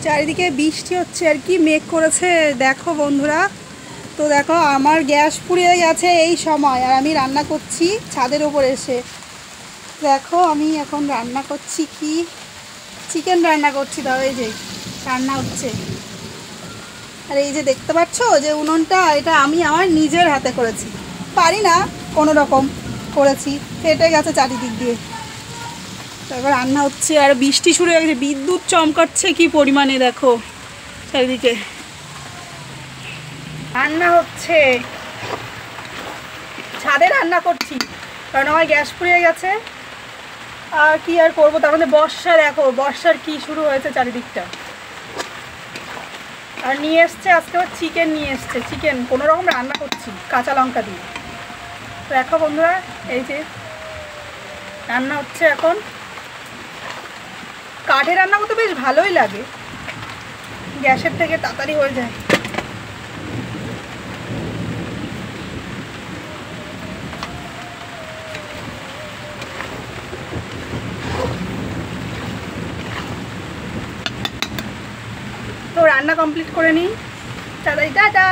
চারিদিকে বৃষ্টি হচ্ছে আর কি, মেঘ করেছে দেখো বন্ধুরা। তো দেখো আমার গ্যাস পুড়িয়ে গেছে এই সময়, আর আমি রান্না করছি ছাদের উপর এসে। দেখো আমি এখন রান্না করছি কি, চিকেন রান্না করছি। দাও এই যে রান্না হচ্ছে, আর এই যে দেখতে পাচ্ছ যে উনুনটা, এটা আমি আমার নিজের হাতে করেছি, পারি না কোনো রকম করেছি, ফেটে গেছে চারিদিক দিয়ে। তারপর রান্না হচ্ছে, আর বৃষ্টি শুরু হয়ে গেছে, বিদ্যুৎ চমকাচ্ছে কি পরিমাণে দেখো চারিদিকে। রান্না হচ্ছে, ছাদে রান্না করছি কারণ আমার গ্যাস পুড়িয়ে গেছে। আর কি আর করবো, তার মধ্যে বর্ষা, দেখো বর্ষার কি শুরু হয়েছে চারিদিকটা। আর নিয়ে এসছে আজকে চিকেন, নিয়ে এসছে চিকেন, কোনো রকম রান্না করছি কাঁচা লঙ্কা দিয়ে। দেখো বন্ধুরা এই যে রান্না হচ্ছে এখন। কাঠে রান্না করতে বেশ ভালোই লাগে, গ্যাসের থেকে তাড়াতাড়ি হয়ে যায়। তো রান্না কমপ্লিট করে নিই, তাড়াতাড়ি টাটা।